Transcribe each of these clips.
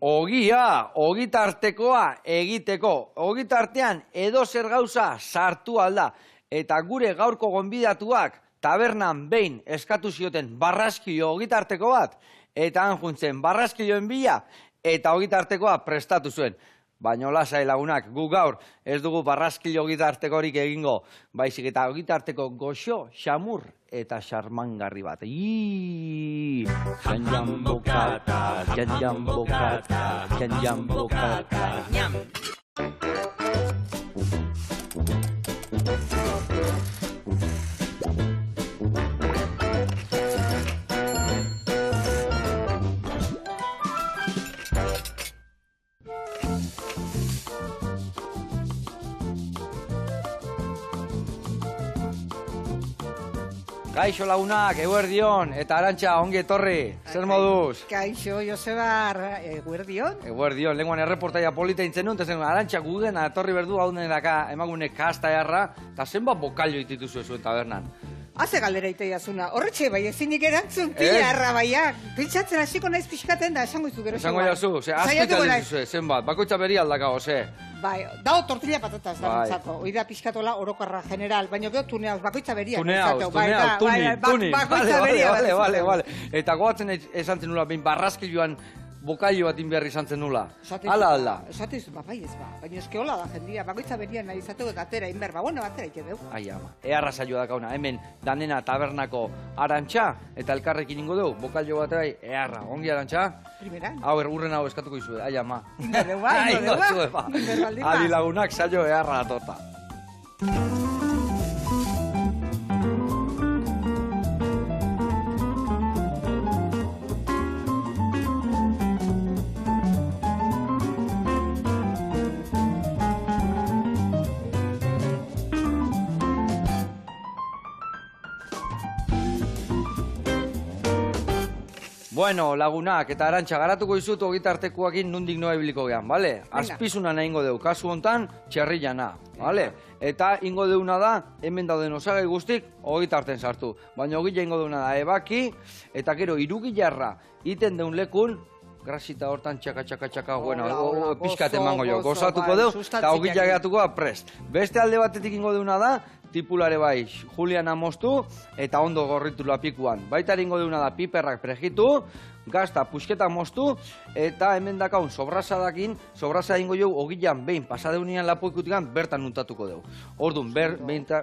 ogitartekoa egiteko. Ogitartean edo zer gauza sartu alda. Eta gure gaurko gonbidatuak tabernan behin eskatu zioten barraskilo ogitarteko bat, eta han juntzen barraskiloen bila, eta ogitartekoa prestatu zuen. Baina lasai lagunak, gu gaur ez dugu barraskilo ogitartekorik egingo, baizik eta ogitarteko goxo, xamur eta xarmangarri bat. Janjan bokata, janjan bokata, janjan bokata. Kaixo lagunak, eguerdion, eta Arantxa, ongi etorri, zer moduz? Kaixo, Josebar, eguerdion? Eguerdion, lenguan erreportaia polita intzen nuen, eta zen Arantxa guden, etorri berdu gauden daka emagune kasta jarra, eta zenbat bokalio dituzu zuen tabernan. Haze galdera iteiazuna, horretxe bai ezinik erantzun, pilarra baiak. Pentsatzen hasiko naiz pixkaten da, esango izu gero. Esango jazu, azpita dituzu, zenbat, bakoitza beri aldaka, ose. Bai, dao tortilla patatas da mintzako, oida pixkatola orokarra general, baina gero tuneauz, bakoitza beria. Tuneauz, tunin, vale. Eta goatzen esan zen nula, behin barraskiloan bokailo bat inberri izan zen nula. Ala. Esatiz, bai ez ba, baina eske hola da jendia, bakoitza beria nahi izateko eta atera inber, bueno, atera ikebeu. Ai ama, eharra saioa dakauna, hemen danena tabernako Arantxa, eta elkarrekin ingo dugu, bokailo bat bai, eharra, ongi Arantxa? Primera. Hau, urren hau eskatuko izue, ai ama. Ingo deba. Adi lagunak saio eharra atota. Bueno, lagunak, eta Arantxa, garatuko izut ogitartekoakin nundik noa ibiliko gehan, bale? Azpizuna nahi ingo deu, kasu hontan, txerrillana, bale? Eta ingo deuna da, hemen dauden osagai guztik, ogitarten sartu. Baina ogila ingo deuna da, ebaki, eta gero irugilarra iten deun lekun, grasita hortan txaka, bueno, pixkat emango jo, gozatuko deu, eta ogila gehatuko da prest. Beste alde batetik ingo deuna da, tipulare bai, juliana moztu eta ondo gorritu lapikuan. Baita ingo deuna da piperrak prejitu, gazta pusketa moztu, eta hemen dakaun sobrasadakin, sobrasada ingo jau ogilan behin pasadeunian lapuikutikan bertan untatuko deu. Orduan,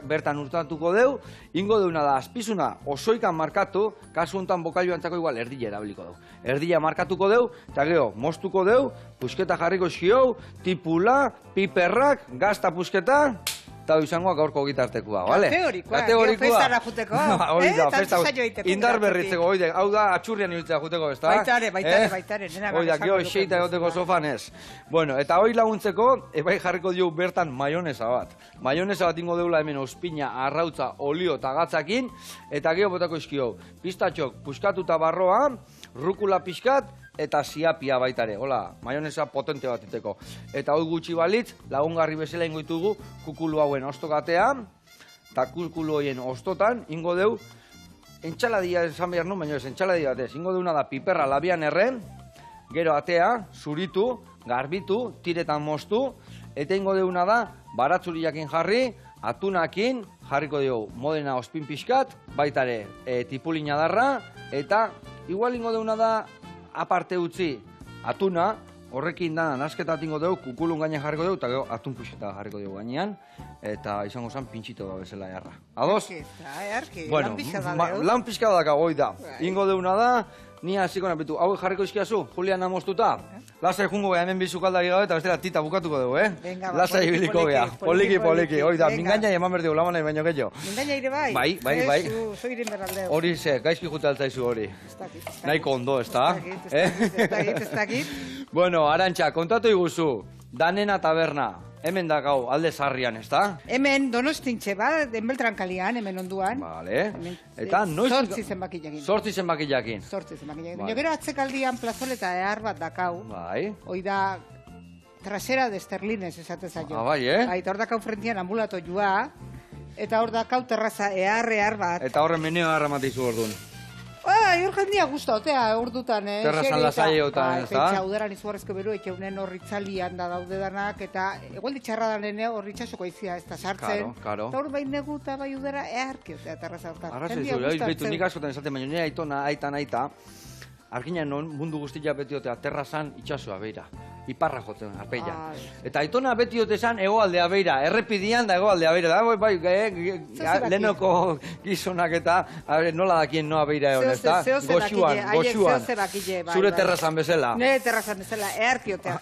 bertan untatuko deu, ingo deuna da azpizuna osoikan markatu, kasu honetan bokailo antzako igual erdila erabiliko deu. Erdila markatuko deu, eta gero moztuko deu, pusketa jarriko xiou, tipula, piperrak, gazta pusketa, eta izangoa gaurko ogitartekoa, bale? Kategorikoa, festara juteko, indar berritzeko, oide, hau da atxurrian hiltzea juteko, ez da? Baitare, nena gara. Oida, geho xeita egoteko sofan ez. Bueno, eta hoi laguntzeko, ebai jarriko dio bertan maionesa bat. Maionesa bat ingo deula hemen ospina, arrautza, olio eta gatzakin, eta geho botako izkio, pistatxok, puskatuta barroa, rukula pixkat, eta siapia baitare, hola, maionesa potente bat iteko. Eta hoi gutxi balitz, lagungarri bezala ingo ditugu kukulu hauen ostokatea, eta kukulu hoien ostotan, ingo deu, entxaladia esan behar nun, baina ez entxaladia batez, ingo deuna da piperra labian erren, gero atea, zuritu, garbitu, tiretan moztu, eta ingo deuna da, baratzuriakin jarri, atunakin, jarriko dugu modena ospin pixkat, baitare tipulina darra, eta igual ingo deuna da, aparte utzi, atuna, horrekin da, nasketat ingo dugu, kukulun gainean jarriko dugu, eta gero atun puxeta jarriko dugu gainean, eta izango zen pintxito da bezala jarra. Ados? Bueno, lan pixka da goi da. Ingo deuna da, ni hasiko napitu, hau jarriko izkiazu, Juliana moztuta. Lasai jungo geha, hemen bizukaldari gabe, eta bestela tita bukatuko dugu, Lasai ibiliko geha, poliki, hoi da, mingaina eman berdigu, laman nahi baino gehiago. Mingaina ire bai? Bai. Zoirin berraldeo. Hori ze, gaizki jute altzaizu hori. Nahiko ondo, ez da? Ez dakit. Bueno, Arantxa, kontatu iguzu, danena taberna. Hemen da gau, alde zarrian, ez da? Hemen donostintxe bat, denbeltran kalian, hemen onduan. Vale. Eta noiz... Zortzi zenbakilakin. Zortzi zenbakilakin. Baina gero atzekaldian plazoleta ehar bat dakau. Bai. Hoi da trasera de esterlines esate zaio. Bai, Eta hor dakau frentian ambulato joa, eta hor dakau terraza ehar bat. Eta horren meneo harra matizu orduan. hor jendia guztotea, ordutan, Terrazan lasaiotan, ez da? Pentsa, udaran izugarrezko beru, ekeunen horri txalian da daude danak, eta egualdi txarra danen horri txasoko izia ez da sartzen. Karo. Eta hor bai negu eta bai udara, eharkiotea terraza hortan. Arrazoi zu, behitu nik askotan esaten, baina nire aitona, aita, arginan non mundu guztia betiotea terrazan itxasua beira. Iparra jotzen, arpeia. Eta aitona betiote esan egoaldea beira, errepidian da egoaldea beira. Da, bai, lehenoko gizonak eta nola dakien noa beira egon, ez da? Goxuan. Zure terrazan bezala. Nire terrazan bezala, eharkiotea,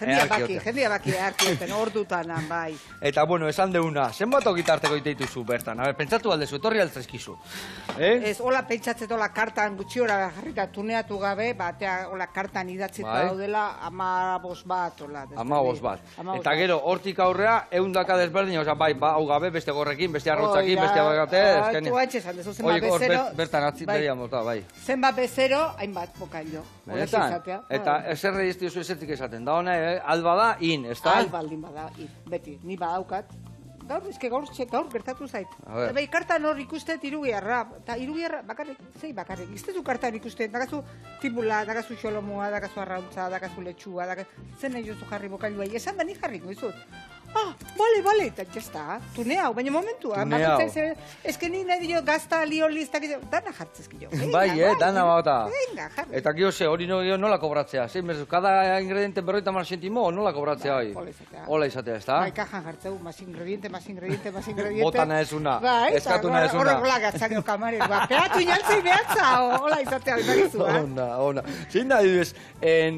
jendia baki eharkioten, ordutanan, bai. Eta, bueno, esan deuna, zenbat ogitarteko iteituzu bertan? A ber, pentsatu aldezu, etorri altzazkizu. Ez, hola pentsatzet, hola kartan gutxiora jarrita tuneatu gabe, batea hola kartan idatzita daudela, 15 bat. 15 bat. Eta gero, hortik aurrea, 100 desberdin, oza, bai, hau gabe, beste gorrekin, beste arrotzakin, beste abagate, ezken. Tu haitxe esan dezu, zenbat bezero. Bertan atzitea mota, bai. Zenbat bezero, hainbat bokailo. Benetan, eta eserre iztiozu ezetik esaten, da hona, alba da, in, ez da? Albaldin bada, in, beti, ni badaukat. Gaur, gaur gertatu zait. Bai, kartan hor ikustet irugiarra, eta irugiarra, bakarrik, bakarrik, iztezu kartan ikustet, dakazu tipula, dakazu xolomua, dakazu arrauntza, dakazu letxua, zen nahi jozu jarri bokailuai, esan da ni jarriko izut. Bale, eta jazta, tuneau, baina momentua. Tuneau. Ez que ni nahi dio gazta, lioliz, dana jartzezkio. Bai, dana bauta. Venga, jarri. Eta gio ze, hori nola kobratzea, zein bezu, kada ingrediente 50 zentimo, nola kobratzea hori? Hola izatea, ez da? Bai, kajan jartzeu, más ingrediente. Botana ez una, eskatuna ez una. Horrek hola gatzakeo kamarero, peatu inaltzei behatza, hola izatea, izagizu, Ona. Zein da, dibes,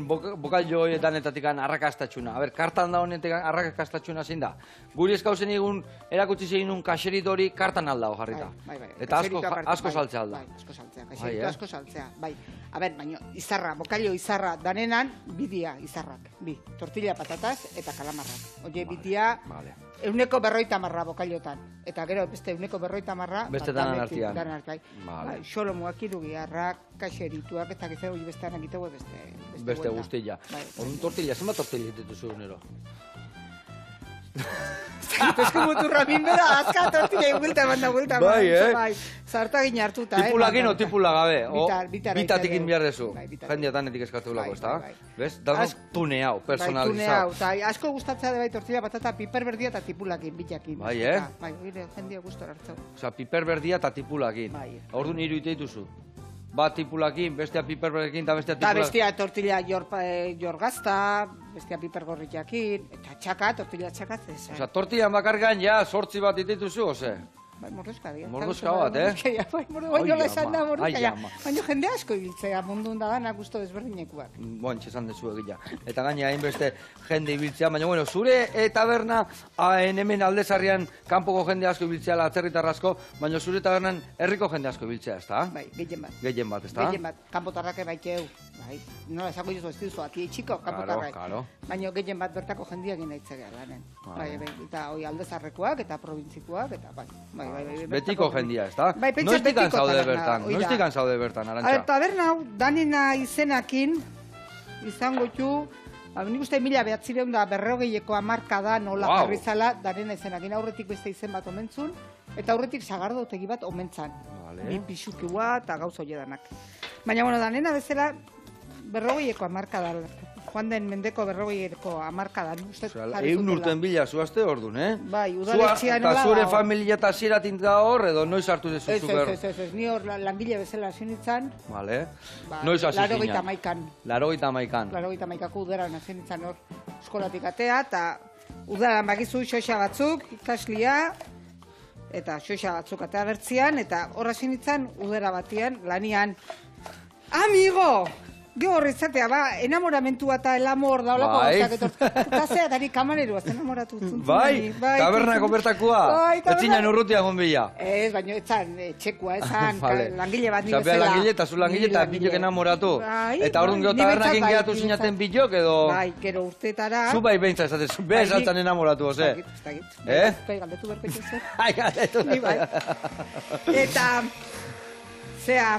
bokailo danetatik arrakastatxuna. A ber, kartan da honetik arrakastatxuna zein da. Guri eskauzen egun erakutsi zein un kaxerit hori kartan aldao jarrita. Bai. Eta asko saltzea alda. Bai, asko saltzea, kaxeritu asko saltzea, bai. A ber, baina izarra, bokailo izarra danenan, bidia izarrak, bi. Tortilla patataz eta kalamarrak. Oie, bidia, 150 bokailotan. Eta gero, beste 150. Beste danan artian. Danan artian. Bai, xolomuak, irugiarrak, kaxerituak, eta gizero, hori beste anak itego beste guztilla. Horun tortilla, zenbat tortilla dituzu egunero? Esko muturra minbera, azka tortilla buelta. Bai, zartagin hartuta. Tipulakin o tipula gabe? Bitatekin behar dezu. Jendia danetik eskatu lako, ez da? Bez? Dago tuneau, personalizau. Asko gustatzea de bai tortilla patata, piper berdia eta tipulakin, bitakin. Bai, Bai, jendia gustora hartzau. Osa, piper berdia eta tipulakin. Orduan hiru iteituzu. Bat tipulakin, bestea piperberrekin eta bestea tipulakin. Eta bestea tortilla jorgazta, bestea pipergorriakin, eta tortilla txaka zesa. Osa, tortillan bakargan ja 8 bat itituzu, ose? Bai, mordoska dia. Mordoska bat, Bai, nola esan da mordoska. Baina jende asko ibiltzea mundun da dana gusto desberdinekuak. Bontxe esan dezu egila. Eta gaina hainbeste jende ibiltzea, baina bueno, zure taberna hemen aldezarrian kanpoko jende asko ibiltzea, atzerritar asko, baina zure tabernan herriko jende asko ibiltzea, ez da? Bai, gehien bat. Gehien bat, ez da? Gehien bat, kanpotarrake baiteu. Bai, nola esango jizu ez dizu, ati txiko, kanpotarrak. Claro. Baina gehien bat bertako jendiak inaitzea lanen. Bai, eta hoi aldezarrekoak eta provintzikoak, eta bai. Betiko jendia, ez da? Bai, pentsa betiko taberna. Noiztikan zaude bertan, Arantxa? Taberna hau, danena izenakin, izango txu, nik uste 1940eko hamarkada nola jarrizala, danena izenakin, aurretik beste izen bat omentzun, eta aurretik sagardotegi bat omentzan. Bi pixukiua eta gauza hori danak. Baina, bueno, danena bezala, 40eko hamarkada, joan den mendeko 40eko hamarkadan. Egun urten bila zuazte ordun, Bai, udaletxean nola. Eta zure familia eta ziratin da hor, edo noiz hartu dezu zuber? Ez, ni hor langile bezala hasi nintzen. Vale. Noiz hasi zina? 81. 81. 81ko udaran hasi nintzen hor eskolatik atea, eta udaran bakizu xoxa batzuk, ikaslia, eta xoxa batzuk atea bertzian, eta hor hasi nintzen udara batian, lanian. Amigo! Gehor izatea, enamoramentua eta el amor da olako gauzak etortzen. Eta zea, dari kamarerua, zen enamoratu zuntzen. Bai, tabernako bertakua. Etzinen urrutia gonbila. Ez, baina etzan, txekua, ezan, langile bat nire zela. Zabea langile eta zu langile eta bilok enamoratu. Eta orduan gero tabernakin gehiatu zinaten bilok edo... Bai, gero urtetara... Zu bai behintza ezaten, zu beha esaltzen enamoratu, oze? Ez dakit. Bai, galdetu berpeko zer. Ai, galdetu. Eta, zea,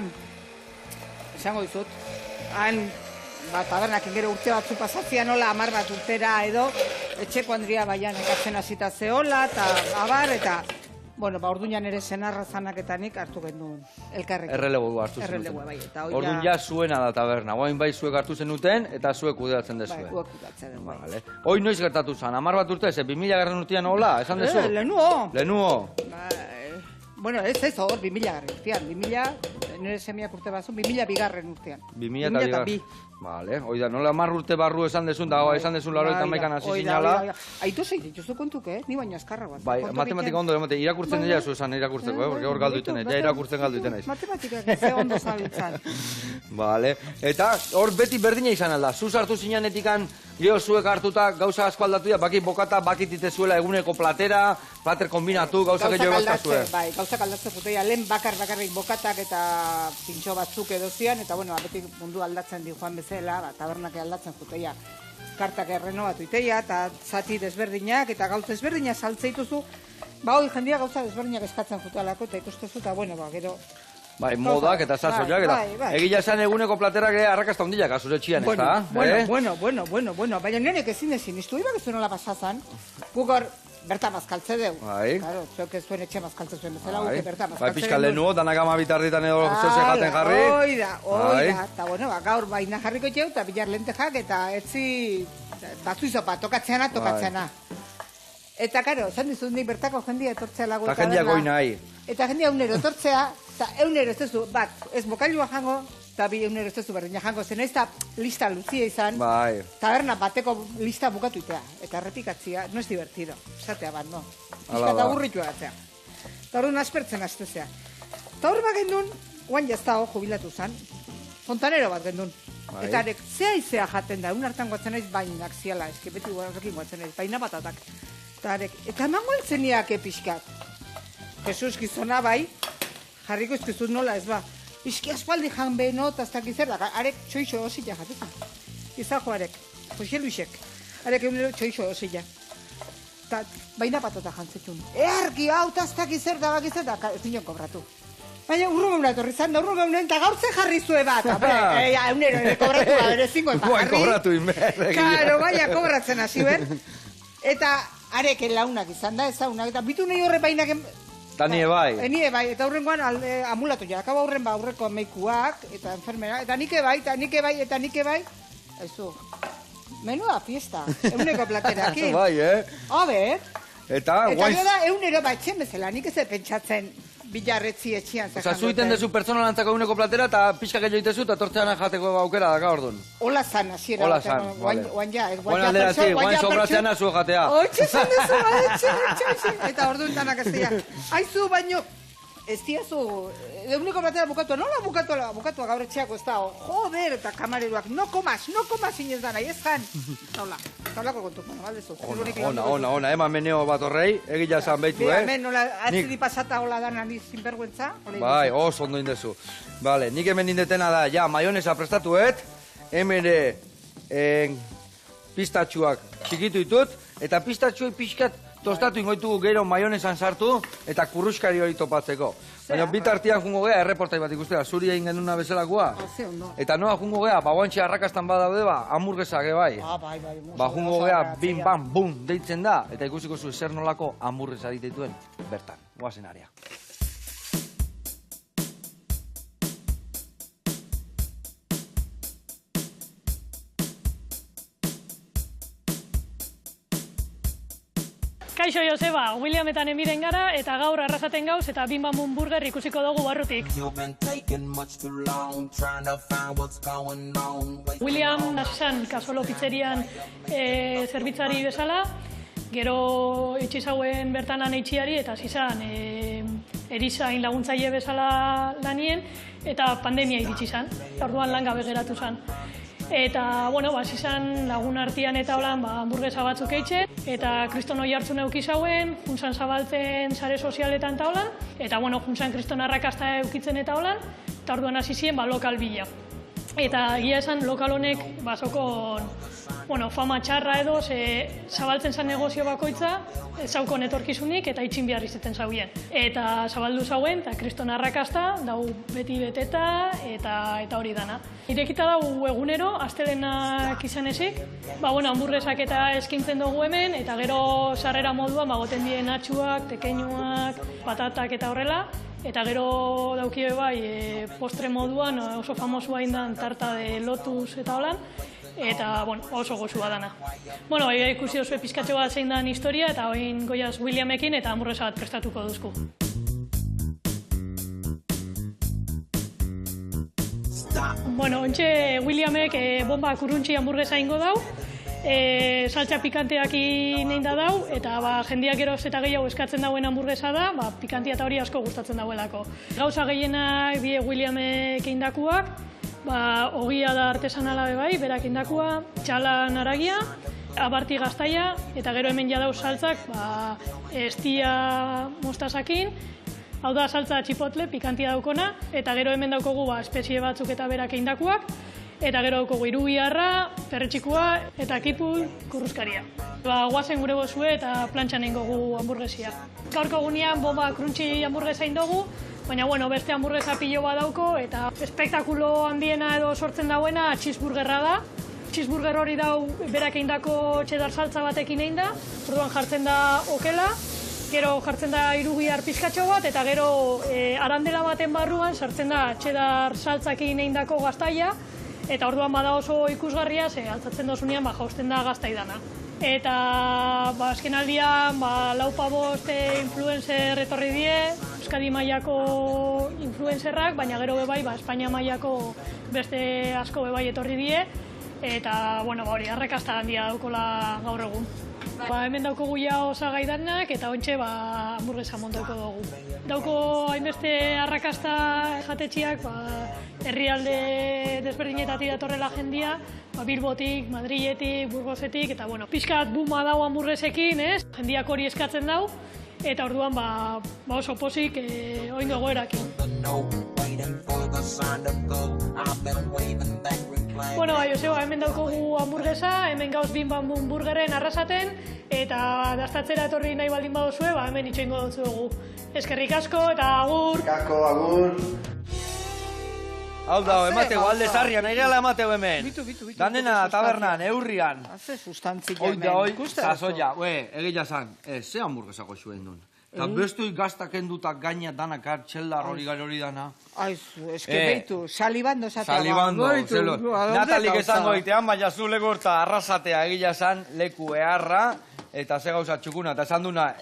esango dizut, han, tabernakin gero urte batzu pasatzea nola, 10 bat urtera edo, etxeko Andria baian ekartzen hasita zehola, eta abar, eta Bueno, orduan ere senarra zanaketanik hartu genuen elkarrekin. Errelebo hartu zenuten. Erreleboa, bai, eta Orduan ja zuena da taberna. Oain bai zuek hartu zenuten eta zuek kudeatzen Bai, dezue. guak kudeatzen dugu. Vale. Hoi noiz gertatu zen, 10 bat urte, 2000 garren urtean hola, esan dezu? Lehenuo. Lehenuo. Bueno, ez hor, 2000 garren urtean. 2000, nire semiak urte bazun, 2000 bigarren urtean. 2002. Vale, oida, nola 10 urte barru esan dezun, da esan dezun 81an hasi zinala. Aitu zei dituzu kontuk, ni baino azkarragoa. Bai, matematika ondo, irakurtzen dira zu esan irakurtzeko, porque hor galdu iten naiz, ja irakurtzen galdu iten naiz. Matematikak ze ondo zabiltzan. Vale, eta hor beti berdina izan alda, zuz hartu zinanetikan, gero zuek hartuta gauza asko aldatu dira, bakit bokata, bakit itezuela eguneko platera, plater kombinatu, gauza gehiago bazkazue. Bai, gauzak aldatzen juteia, lehen bakarrik bokatak eta pintxo batzuk edo zian, eta bueno, beti mundu aldatzen di joan bezala, tabernak aldatzen juteia, kartak errenovatu iteia, eta zati desberdinak, eta gauz desberdinak saltzeituzu, hoi jendia gauza desberdinak eskatzen jutealako, eta ikustezu, eta bueno, gero... Bai, modak eta sasoiak, eta egila esan eguneko platerak arrakasta hundiak, azure txian, ez da? Bueno, baina nenek ezin iztu, ibak ez nola pasazan, gugor berta mazkaltze deu. Bai. Claro, zuek ez zuen etxe mazkaltze zuen bezala, guke berta mazkaltze deu. Bai, pixka lehenuo, danak ama bitarritan edo zeze jaten jarri. Oida, eta bueno, gaur baina jarriko txeu, eta bilar lentejak, eta etzi batzu izopa, tokatzeana. Eta, karo, zan dizut nik bertako jendia etortzea lagu. Eta jendia goi nahi. Eta jendia eunero etortzea, eta eunero ez duzu, bat, ez bokailua jango, eta bi eunero ez duzu berdina jango, zen ez da lista luzia izan, bai. Taberna bateko lista bukatu itea, eta errepikatzia, no es divertido, esatea bat, no. Iska eta burritu agatzea. Eta hori aspertzen astezea. Eta hori bat gendun, guan jazta jubilatu zan, fontanero bat gendun. Bai. Eta arek, zea izea jaten da, un hartan guatzen naiz bainak ziala, eski beti horrekin guatzen naiz, baina batatak. Eta emango eltzeniak epixkat. Jesus gizona bai, jarriko izkizut nola ez ba. Iski aspaldi jan beheno, eta ez dakiz zer da, arek txoixo osila jatetan. Izajo arek, Jose Luisek, arek egunero txoixo osila. Eta baina patata jantzetun. Ergi hau, eta ez dakiz zer da, ez nion kobratu. Baina urrumeuna etorri zan, da urrumeuna eta gaurtze jarri zue bat. Egunero, kobratu da, bere zingo eta jarri. Kobratu inber. Karo, baina kobratzen hasi ber. Eta arek launak izan da, ezaunak, eta bitu nahi horre bainak... Eta nire bai. Nire bai, eta horrengoan amulatu ja, akaba horren ba aurreko meikuak, eta enfermera, eta nike bai, ezu, menua fiesta, euneko platerakin. Bai, A ber, eta gero da eunero batxen bezala, nik ez pentsatzen bilarretzi etxian. Osa, zuiten dezu pertsonalantzako eguneko platera, eta pixka gehiago itezu, eta tortzean jateko aukera daka orduan. Hola zan, hasiera. Hola zan, vale. Guan aldera zi, guan sobratzean azu jatea. Oitxe zan dezu, etxe. Eta orduan tanak ez dira. Aizu baino, ez diazu, eguneko platera bukatua, nola bukatua gaur etxeako ez da, joder, eta kamareruak, no komas inez da nahi, ez jan. Taulako kontuk, baldezu. Ona, eman meneo bat horrei, egila zan behitu, Hemen, nola, atziri pasata hola da nani zinberguentza. Bai, oso ondo indezu. Vale, nik hemen indetena da, ja, maionesa prestatuet, hemen pistatxuak txikitu ditut, eta pistatxuak pixkat tostatu ingoitugu gero maionesan sartu, eta kurruskari hori topatzeko. Baina bitartian jungo gea, erreportai bat ikustera, zuri egin genuna bezalakoa. Eta noa jungo gea, bauantxe arrakastan badaude ba, hamburguesak bai. Bai. Ba jungo gea, bim, bam, bum, deitzen da, eta ikusiko zu zer nolako hamburguesa dituen bertan. Goazen area. Kaixo Joseba, William eta Nemiren gara, eta gaur arrasaten gauz eta Bim Bam Burger ikusiko dugu barrutik. William nasan Kasuelo pizzerian zerbitzari bezala, gero itxizauen bertanan eitxiari eta zizan erizain laguntzaile bezala lanien, eta pandemia iritsi zan, orduan lan gabe geratu zan. Eta, bueno, zizan lagun artian eta holan hamburguesa batzuk eitxe, eta kriston hoi hartzun eukizauen, juntzan zabaltzen sare sozialetan eta holan, eta, bueno, juntzan kriston arrakasta eukitzen eta holan, eta orduan hasi ziren lokal bila. Eta egia esan lokal honek basokon fama txarra edo, zabaltzen zen negozio bakoitza, zaukon etorkizunik eta itxin behar izaten zauen. Eta zabaldu zauen, eta kriston arrakasta, dau beti beteta eta hori dana. Irekita dau egunero, astelenak izan ezik, hamburguesak eta eskintzen dugu hemen, eta gero sarrera moduan goten dien atxuak, tekeinuak, patatak eta horrela, eta gero daukie bai postre moduan oso famosua indan tarta de lotus eta holan, eta oso gozua dana. Ikusi oso pizkatxo bat zein dan historia, eta oin goiaz Williamekin eta hamburguesa bat prestatuko duzku. Ontxe Williamek bomba kuruntxi hamburguesa ingo dau, saltza pikanteak inein da dau, eta jendiak geroz eta gehiago eskatzen dauen hamburguesa da, pikantia eta hori asko gustatzen dauelako. Gauza gehienak die Williamek eindakuak, ogia da artesanala bebai, berak eindakua, txala naragia, abarti gaztaia, eta gero hemen jadau saltzak, estia mostasakin, hau da saltza txipotle, pikantia daukona, eta gero hemen daukogu espezie batzuk eta berak eindakuak, eta gero daukogu irubiarra, perretxikua eta kipul kurruzkaria. Guazen gure bozue eta plantxan eingogu hamburguesia. Gaurko gunean bomba kruntxi hamburguesa eindogu, baina beste hamburguesa pilo bat dauko, eta espektakulo handiena edo sortzen dauena cheeseburgerra da. Cheeseburger hori dau berak eindako cheddar saltza batekin egin da, orduan jartzen da okela, gero jartzen da irubiar pizkatxo bat, eta gero arandela baten barruan sartzen da cheddar saltzakin eindako gaztaia, eta orduan bada oso ikusgarria, altzatzen dozunean jausten da gaztai dana. Eta azken aldian 4-5 influencer etorri die, Euskadi mailako influencerrak, baina gero bebai Espainia mailako beste asko bebai etorri die, eta hori arrakasta handia daukola gaur egun. Hemen daukogu ja osagai danak eta ontxe hamburguesa montauko dugu. Dauko hainbeste arrakasta jatetxiak herrialde desberdinetatik datorrela jendia, Bilbotik, Madriletik, Burgosetik, eta pixkat buma dau hamburguesekin, jendiak hori eskatzen dau, eta orduan oso pozik oin gogoerakin. Joseba, hemen daukogu hamburguesa, hemen gauz bin hamburgeren arrasaten, eta dastatzera etorri nahi baldin badozue, hemen itxoingo dutzu dugu. Eskerrik asko eta agur! Agur! Hau da, emateu, alde zarrian, aireala emateu hemen. Bitu. Danena, tabernan, eurrian. Haze sustantzia hemen. Hoi, sasoia, egia zan, ze hamburguesako zuen duen. Eta bestoi gaztak endutak gaina danak txeldar hori dana. Aizu, eske beitu, salibando zatea. Salibando, zelo. Natalik esango itean, baina zu legortza arrasatea egia zan, leku eharra, eta ze gauza txukuna, eta esan duna,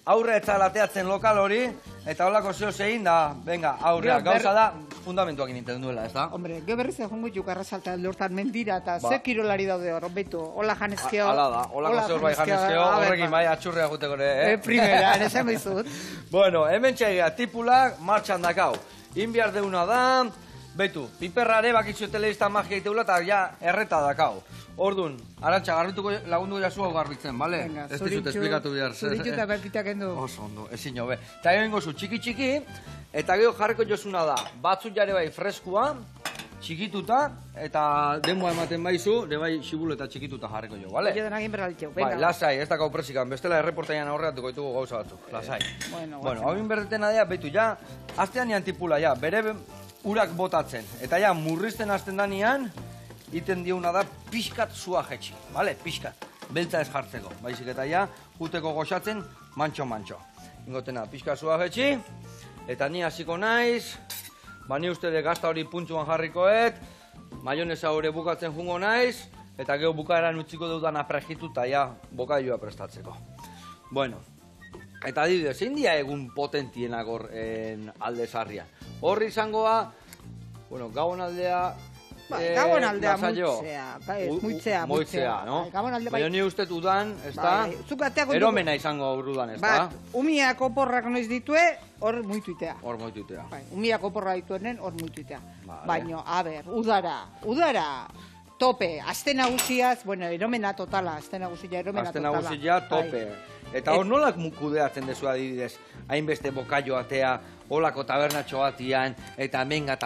aurre etzalateatzen lokal hori, eta holako zeo zein da, venga, aurrea, gauza da, fundamentuak ininten duela, ez da? Hombre, gero berriz egon guituk arrasalta lortan mendira, eta ze kirolari daude hor, betu, hola janezkeo. Hala da, holako zeur bai janezkeo, horrekin bai atxurrea guteko ere, Primera, esan behizut. Bueno, hemen txegia, tipulak martxan dakau. Inbiar deuna da, betu, piperrare bakitzu telebista magia iteula, eta ja erreta dakau. Ordun, Arantxa, garbituko lagundu jasu hau garbitzen, bale? Ez dizut esplikatu behar. Zuritxu eta berpitak endu. Oso ondo, ezin jo, be. Eta egin gozu txiki, eta gero jarriko josuna da, batzuk jare bai freskua, txikituta, eta denboa ematen baizu, de bai xibulo eta txikituta jarriko jo, bale? Oie denak inberralitxeu, Bai, venga. lasai, ez dakau presikan, bestela erreportaian aurreatuko ditugu gauza batzuk, lasai. Bueno, hau inberdetena dira, betu, ja, aztean nian tipula, ja, bere urak botatzen, eta ja, murrizten azten danian, iten diuna da pixkat zua jetxi, bale, pixkat, beltza ez jartzeko, baizik eta ja, juteko goxatzen, mantxo. Ingotena, pixkat zua jetxi, eta ni hasiko naiz, ni uste de gazta hori puntzuan jarrikoet, maionesa hori bukatzen jungo naiz, eta gero bukaeran utziko deudan aprejituta, ja, bokaioa prestatzeko. Bueno, eta adibidez, zein dia egun potentienak hor alde zarrian. Horri izangoa, gabon aldea, Gabon aldea muitzea, no? Baina ni uste udan, ez da? Eromena izango aurrudan, ez da? Umiak oporrak noiz ditue, hor muituitea. Hor muituitea. Umiak oporra dituenen, hor muituitea. Baina, a ber, udara, tope, aste nagusiaz, eromena totala, aste nagusia, tope. Eta hor nolak kudeatzen dezu adibidez, hainbeste bokaio atea, holako tabernatxo batian, eta benga,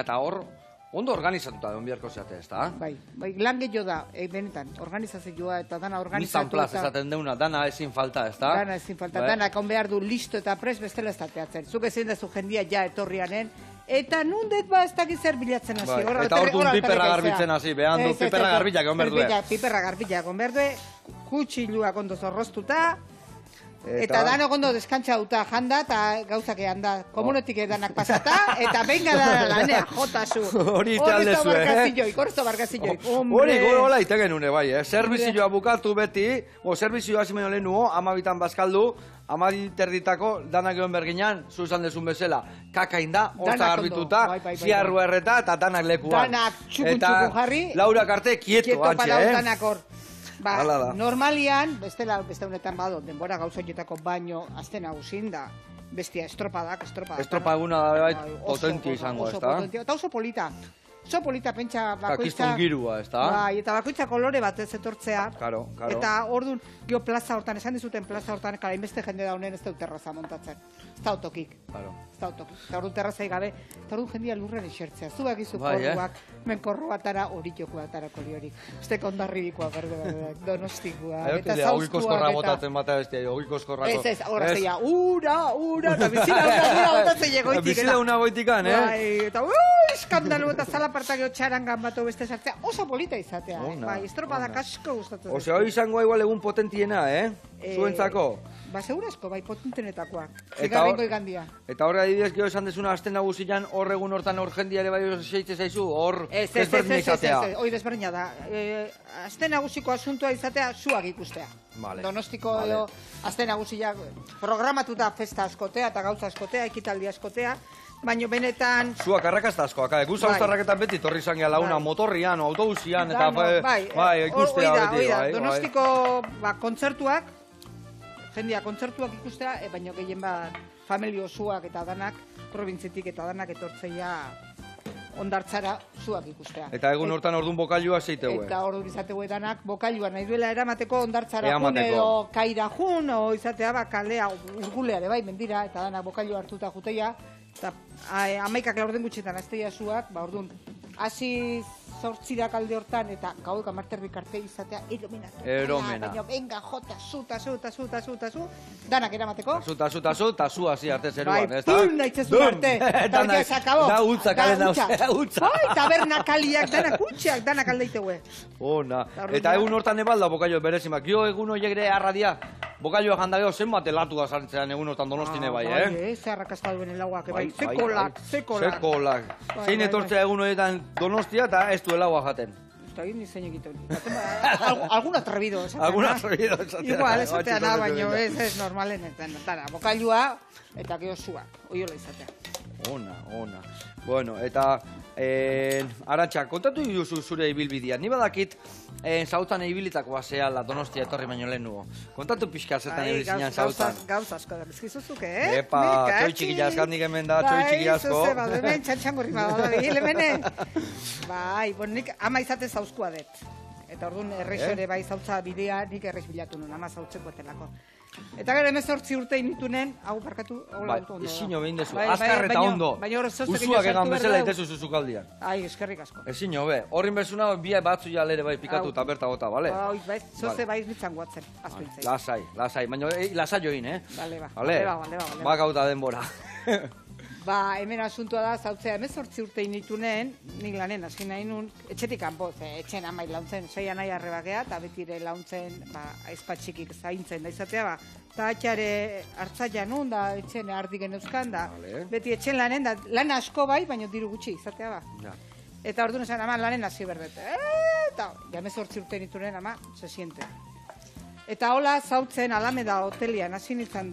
eta hor, Ondo organizatuta egon beharko zeate, ez da? Bai, lan gehiago da, benetan, organizazioa eta dana organizatu. Nizan plaz esaten deuna, dana ezin falta, ez da? Dana ezin falta, dana kon behar du listo eta pres bestela ez dateatzen. Zuk ezin dezu jendia ja etorrianen, eta nundet ba ez dakit zer bilatzen hasi. Eta orduan piperra garbitzen hasi, behan du piperra garbilak egon behar du. Piperra garbilak egon behar du, kutxiluak ondo zorroztuta, eta danok ondo deskantzauta janda eta gauzak egan da. Komunetik edanak pasata, eta benga da lanea, jotazu. Hori taldezu, Horrezo bargazilloik. Hori gola itegen une, bai, Servizioa bukatu beti, servizioa hasi baino lehenuo, 12 bazkaldu, 12:30 danak egon berginan, zu esan dezun bezala, kakain da, horta garbituta, ziarru erreta eta danak lekuan. Danak txukun jarri. Laurak arte, kieto antxe, danak hor. Normalian, beste honetan bado, denbora gauzoietako baino azten nagusin da, bestia estropadak. Estropa eguna da bai potentia izango, ez da? Eta oso polita. Oso polita pentsa bakoitza. Kiston girua, ez da? Bai, eta bakoitza kolore bat ez etortzea. Karo. Eta orduan, gio plaza hortan, esan dizuten plaza hortan, kara, inbeste jende da honen ez da terraza montatzen. Ez da autokik. Karo. Ez da autokik. Eta orduan terrazai gabe, eta orduan jendia lurren esertzea. Zubak izu korruak, menkorru batara, hori joko batara koliorik. Este kondarribikoa, berde, donostikoa. Eta zauzkoa. Ogikoskorra botatzen bata bestia, ogikoskorrako. Ez, horra zeia, ura, eta bizila botatzen jegoitik. Bizila una goitikan, Eta, eskandalu eta zalapartak txarangan batu beste sartzea, oso polita izatea. Bai, estropadak asko gustatzen. Osea, hori izango igual egun potentiena, Zuentzako? Ba, segurazko, bai, potentenetakoa. Zigarrengo igandia. Eta horre adibidez, gero esan dezuna aste nagusian, hor egun hortan hor jendia ere bai seitze zaizu, hor desberdina izatea. Hoi desberdina da. Aste nagusiko asuntua izatea, zuak ikustea. Donostiko edo aste nagusiak programatuta festa askotea eta gauza askotea, ekitaldi askotea, baina benetan... Zuak arrakazta askoak, guz haustarraketan beti torri izan gehala una motorrian, autobusian, eta bai, ikustea beti. Donostiko kontzertuak, jendia kontzertuak ikustea, baina gehien bat familio zuak eta danak, provintzitik eta danak etortzeia ondartzara zuak ikustea. Eta egun hortan orduan bokailua zeitegue. Eta orduan izategue danak bokailua nahi duela eramateko ondartzara jun edo kaira jun, o izatea kalea urguleare bai, mendira, eta danak bokailua hartuta juteia, eta 11 laurden gutxetan azteia zuak, orduan, hasi 8 alde hortan, eta gauek 10 arte izatea, eromena. Baina, venga, jota, zu, danak eramateko. Eta zu hasi arte zeruan, ez da? Bai, pum, nahitzezu arte, eta beti esakabo. Da utza, kale utza. Bai, tabernakaliak, danak utxeak, danak aldeitegue. Ona, eta egun hortan ebalda bokailo berezimak, gio egun horiek ere arradia, bokailua jandageo zenbat elatu da sartzean egun hortan Donostine bai, Ze arrakazta duen lauak, bai, zekolak. Zein etortzea egun horietan Donostia eta ez du elaua jaten. Eta egin disein egiten. Algun atrebido esatea. Algun atrebido esatea. Igual, esatea da, baina ez normalen. Bokailua eta geho zuak, oiola izatea. Ona. Bueno, eta Arantxa, kontatu duzu zure ibilbidea. Ni badakit zautan ibilitako baseala Donostia etorri baino lehenugo. Kontatu pixka zertan ibilizinan zautan. Gauz asko da bizkizuzuke, Epa, txoi txiki askandik hemen da, txoi txiki asko. Bai, zuze, hemen txantxangurri badabil, hemen. Bai, nik ama izate zauzkoa dut. Eta orduan errexore bai zautza bidea, nik errex bilatu nuen, ama zautzeko etelako. Eta gero 18 urte initunen, hau parkatu, hola auto ondo da. Ezin behin dezu, azkar eta ondo. Usuak egan bezala itezu zuzukaldian. Ai, eskerrik asko. Ezin be, horrin bezuna bia batzu ja lere bai pikatu eta berta gota, bale? Bai, zoze bai nitzan guatzen, aztu intzai. Lasai, baina lasai join, Bale. Ba gauta denbora. Ba, hemen asuntua da, zautzea, 18 urte initunen, nik lanen hasi nahi nun, etxetik kanpo, etxen amai launtzen, 6 nahi arrebakea, eta betire launtzen, aizpatxikik zaintzen da izatea, eta atxare hartzaia nun, da etxen ardigen euskan, da beti etxen lanen, da lan asko bai, baina diru gutxi izatea ba. Eta orduan esan, ama lanen hasi berdete, eta 18 urte initunen, ama, se siente. Eta hola zautzen Alameda hotelian hasi nintzen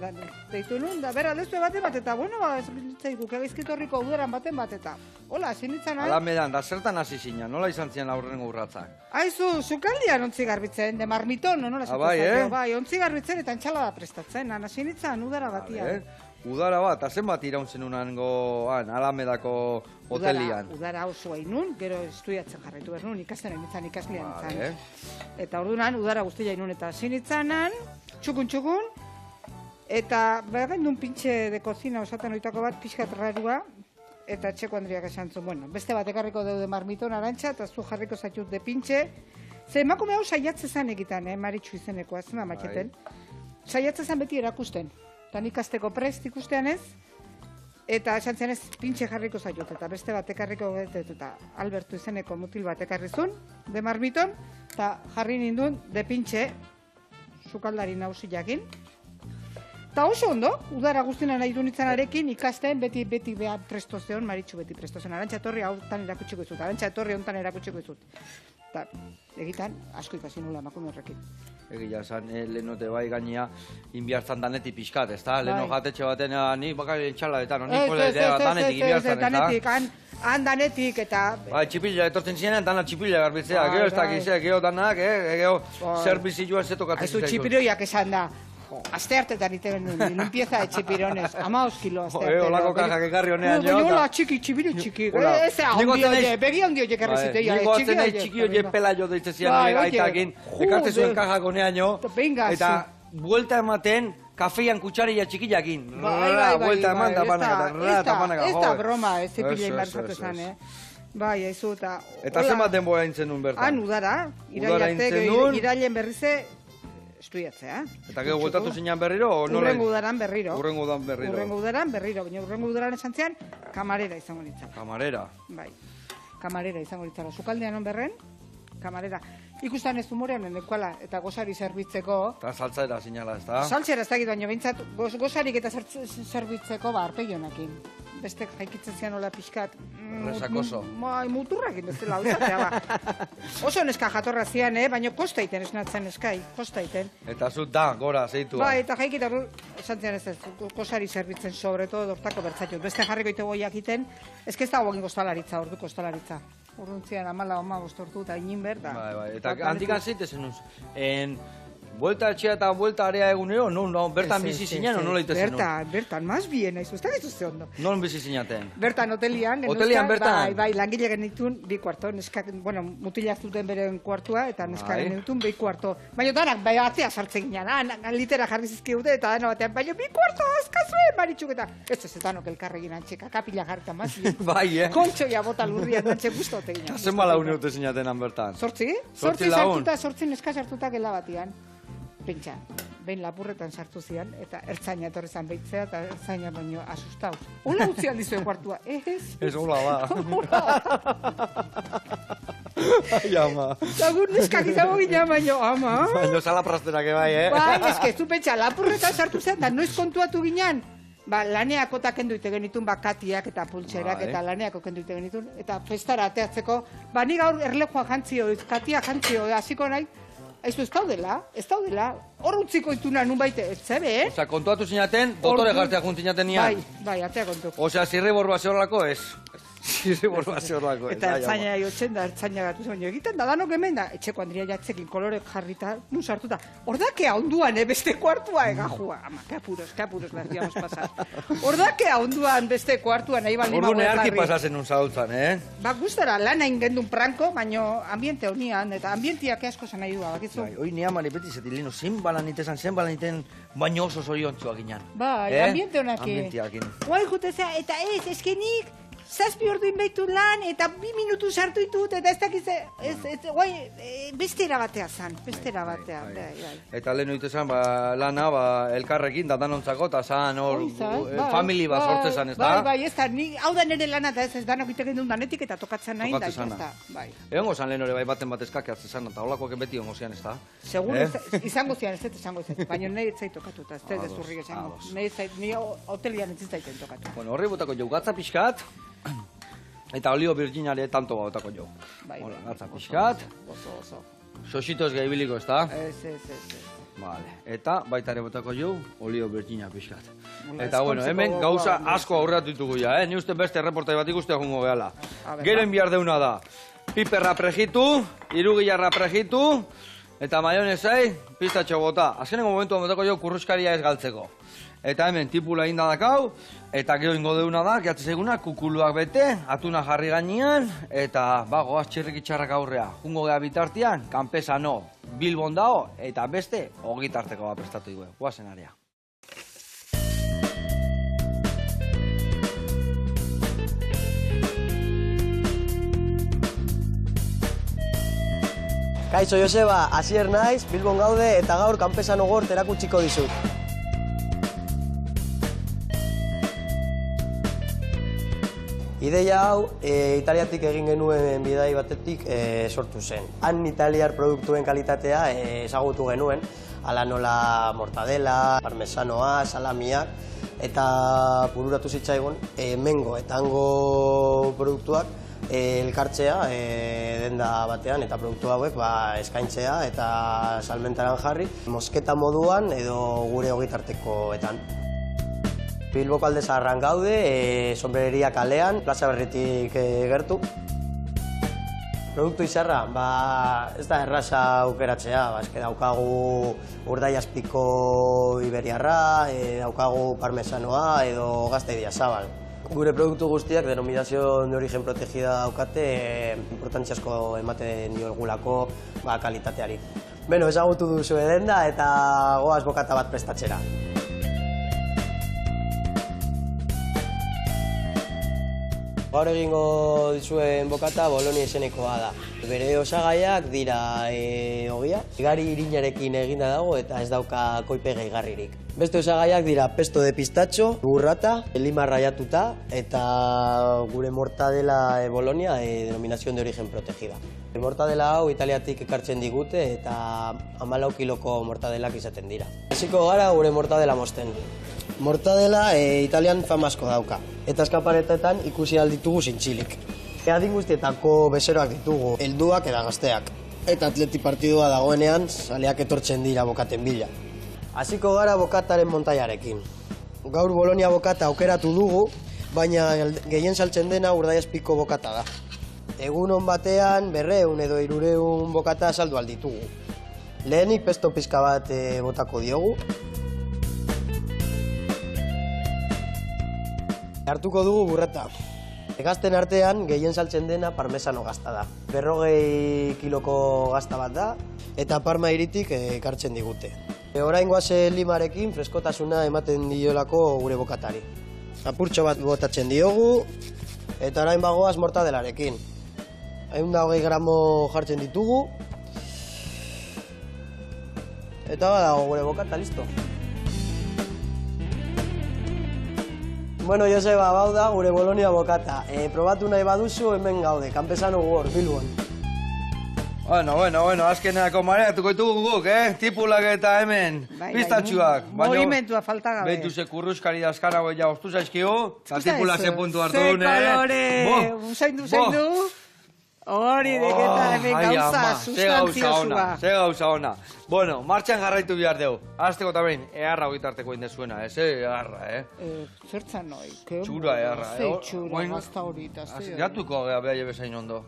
deitu nun, da bera lezue baten bat, eta bueno, ez nintzaiku, kegaizkitorriko udaran baten bat, eta hola, hasi nintzen. Alamedan, da zertan hasi zinen, nola izan zian aurrengo urratzak? Aizu, sukaldian ontzi garbitzen, de marmiton, nola zaten bai, ontzi garbitzen eta entxalada prestatzen, hasi nintzen udara batian. Udara bat, zen bat irauntzen unango Alamedako hotelian? Udara oso hainun, gero estudiatzen jarraitu behar nun, ikasten nintzen, ikaslean nintzen. Eta orduan, udara guztia hainun eta sinitzanan, txukun, eta behagen duen pintxe de kozina osaten oitako bat, pixkat rarua, eta etxeko Andriak esan zuen, bueno, beste bat ekarriko daude marmiton arantxa, eta zu jarriko zaitut de pintxe. Ze emakume hau saiatze zan egitan, Maritxu izenekoa, zema matxeten. Saiatze zan beti erakusten. Eta nik ikasteko prest ikustean ez, eta esan zen ez pintxe jarriko zaitut, eta beste bat ekarriko gaitut, eta Albertu izeneko mutil bat ekarrizun, de marmiton, eta jarri nindun de pintxe, sukaldari nausiakin. Eta oso ondo, udara guztiena nahi dunitzanarekin ikasten beti behar presto zeon, Maritxu beti presto zen. Arantxa etorri hontan erakutsiko izut, arantxa etorri hontan erakutsiko izut. Eta egitan, asko ikasi nula emakume horrekin. Egia esan, lehenote bai gainea, inbiartzan danetik pixkat, ez da? Leheno jatetxe baten, ni bakari txaladetan, danetik inbiartzan, ez da? Danetik, han danetik, eta... Bai, txipila etortzen zirenean, dana txipila garbitzea, gero ez dakizea, gero danak, gero zerbizioa zetokatzen zizaizun. Aizu txipiroiak esan da, aste hartetan iten limpieza de txipirones, 15 kilo aste hartetan. Olako kajak ekarri honean jo. Hola, txiki, txipiro txiki. Eze, begi handi horiek errezitu. Niko atzen nahi txiki horiek pela jo deitzezian aitakin. Ekartze zuen kajak honean jo. Eta buelta ematen, kafeian kutsaria txikiakin. Buelta eman da banak. Ez da broma, ez zipila inbertzatu zen, Bai, haizu eta... Eta zenbat denbora intzen nun bertan? Han, udara. Irailen berrize, estudiatzea. Eta gero gueltatu zinean berriro? Urrengo udaran berriro. Urrengo udaran berriro. Baina urrengo udaran esan zean, kamarera izango nintzala. Kamarera? Bai, kamarera izango nintzala. Zukaldean onberren, kamarera. Ikustan ez humorean enekuala, eta gozari zerbitzeko... Eta saltzaera zinala, ez da? Saltzaera ez dakit, baina bintzat gozarik eta zerbitzeko arpegionakin. Beste jaikitzen zian hola pixkat... Resakoso. Muturrakin bezala, oso neska jatorra zian, baina kosta iten esnatzen eskai, kosta iten. Eta zut da, gora, zeitua. Bai, eta jaikita, esan zian ez, gozari zerbitzen sobre todo dortako bertzatut. Beste jarriko ite boiak iten, ez ez dago egin kostalaritza, orduko kostalaritza. Urruntzian, amala, bostortu eta inin berda. Bai, eta handikan zeitezen uz. Buelta etxea eta buelta area egunero, bertan bizi zinen, nola itezen nun? Bertan, más bien, aizu, ez da gizu ze ondo. Non bizi zinaten? Bertan, hotelian. Hotelian bertan? Bai, langile genitun, 2 kuarto, neskak, bueno, mutilak zuten beren kuartua, eta neskak genitun, 2 kuarto. Baina danak, bai, atzea sartzen ginen, litera jarri zizkiute, eta dano batean, baina 2 kuarto, azkazue, Maritxuk, eta ez ez danok elkarregin antxeka, kapila jarrita, más bien. Bai, Kontxoia bota lurrian, antxe gustote ginen. Zen bala uneute zinaten bertan? 8? 8 sartuta, 8 neska sartuta gela batian. Pentsa, behin lapurretan sartu zian, eta ertzaina etorri zan behitzea, eta ertzaina baino asustau. Hola utzi aldizuen kuartua, ez? Ez hola ba. Ai, ama. Zagur neskak izango gina baino, ama. Baino salaprasterak bai, Bai, ez zu pentsa, lapurretan sartu zian, da noiz kontuatu ginen. Laneako kenduite genitun katiak eta pultserak eta laneako kenduite genitun, eta festara ateatzeko, ni gaur erlejua jantzio, katia jantzio, hasiko nahi, aizu ez daudela, hor utziko ituna nun baite, ez zebe, Osea, kontuatu zinaten, dotore gartea juntzinaten nian. Bai, atea kontu. Osea, zirribor bat zehorlako ez. Zirribor bat zehorlako ez. Eta ertzaina jotzen da, ertzaina gatu zen, egiten da, danok hemen da, etxeko Andria jatzekin kolorek jarrita, nun sartuta. Ordakea onduan, beste kuartua egajua. Ama, que apuros, las digamos pasar. Ordakea onduan beste kuartua nahi baldin magoen jarri. Ordu neharki pasazen un zaultzan, gustara, lan hain gendun pranko, baino ambiente honian, eta ambientiak asko zen nahi du, bakizu. Hoi ni amari beti zetilino, zen balaniten, baino oso zoriontzuak ginen. Bai, ambiente honakin. Ambientiakin. Guai jutezea, eta eskenik, 7 orduin behitu lan, eta 2 minutu sartu ditut, eta ez dakize, bestera batea zan, bestera batea. Eta lehen oite zan, lana, elkarrekin, dadanontzako, eta zan hor, family bat sortze zan, ez da? Bai, ez da, hau da nire lana, eta ez danok iten duen danetik, eta tokatzen nahi, eta ez da, bai. Egon gozan lehen hori bai baten bat eskakeatzen zan, eta holakoak beti ongo zian, ez da? Segun, izango zian, ez izango zian, baina nahi ez zait tokatu, eta ez ez urrik esango. Ni hotelian ez zaiten tokatu. Bueno, horri botako jau gatza pixkat, eta olio virginare tanto botako jau. Hola, gatza pixkat. Oso. Sosito ez gaibiliko, ez da? Ez. Vale, eta baita ere botako jau, olio virgina pixkat. Eta bueno, hemen gauza asko aurreatu ditugu ja, Ni uste beste reportai bat ikustea jungo gehala. Gero enbiar deuna da, piperra prejitu, irugilarra prejitu, eta maionesai, pistatxo bota. Azkenengo momentu botako jau kurruskaria ez galtzeko. Eta hemen tipula inda dakau, eta gero ingo deuna da, gehatze zeguna, kukuluak bete, atuna jarri gainean, eta goaz txirrik itxarrak aurrea. Jungo geha bitartian, kanpesano, Bilbon dao, eta beste, ogitarteko bat prestatu dugu. Guazen area. Kaixo Joseba, Asier naiz, Bilbon gaude eta gaur kanpesano gort erakutsiko dizut. Ideia hau, Italiatik egin genuen bidai batetik sortu zen. Han italiar produktuen kalitatea ezagutu genuen, hala nola mortadela, parmesanoa, salamiak, eta bururatu zitzaigun hemengo eta hango produktuak elkartzea denda batean eta produktu hauek eskaintzea eta salmentaran jarri, mosketa moduan edo gure ogitartekoetan. Bilboko Alde Zaharran gaude, Sombrereria kalean, Plaza Berritik gertu. Produktu izarra, ez da erraza aukeratzea, eske daukagu Urdaiazpiko iberiarra, daukagu parmesanoa edo Gazteidia Zabal. Gure produktu guztiak denominación de origen protegida daukate, importantziasko ematen diogulako kalitateari. Beno, ezagutu duzu denda eta goaz bokata bat prestatzera. Gaur egingo dizuen bokata Boloni izenekoa da. Bere osagaiak dira ogia, gari irinarekin eginda dago eta ez dauka koipe gehigarririk. Beste osagaiak dira pesto de pistatxo, burrata, lima raiatuta eta gure mortadela Bolonia denominación de origen protegida. Mortadela hau Italiatik ekartzen digute eta 14 kiloko mortadelak izaten dira. Hasiko gara gure mortadela mozten. Mortadela Italian fama asko dauka, eta eskaparetetan ikusi alditugu zintzilik. Adin guztietako bezeroak ditugu, helduak eta gazteak. Eta atleti partidua dagoenean, zaleak etortzen dira bokaten bila. Hasiko gara bokataren montaiarekin. Gaur Bolonia bokata aukeratu dugu, baina gehien saltzen dena Urdaiazpiko bokata da. Egunon batean 200 edo 300 bokata saldu alditugu. Lehenik pesto pizka bat botako diogu. Hartuko dugu burrata. Gazten artean gehien saltzen dena parmesano gazta da. 40 kiloko gazta bat da eta Parma hiritik ekartzen digute. Orain goazen limarekin freskotasuna ematen diolako gure bokatari. Apurtxo bat botatzen diogu eta orain bagoaz mortadelarekin. 120 gramo jartzen ditugu eta badago gure bokata, listo. Bueno, Joseba, bau da gure Bolonia bokata. Probatu nahi baduzu hemen gaude, kanpesano gor, Bilbon. Bueno, azkeneako mareatuko ditugu guk, Tipulak eta hemen, pistatxuak. Movimentua falta gabe. Behitu kurruskari dazkara ja ostu zaizkigu, eta tipulak ze puntu hartu dune. Ze kolore, usaindu. Hori deketa hemen gauza, sustantzia osua. Ze gauza ona. Bueno, martxan jarraitu behar dugu. Azteko eta behin, eharra ogitarteko indezuena, eharra, Zertzan noi? Txura eharra, Ze txura, gazta hori. Gatuko geha beha jebezain ondo.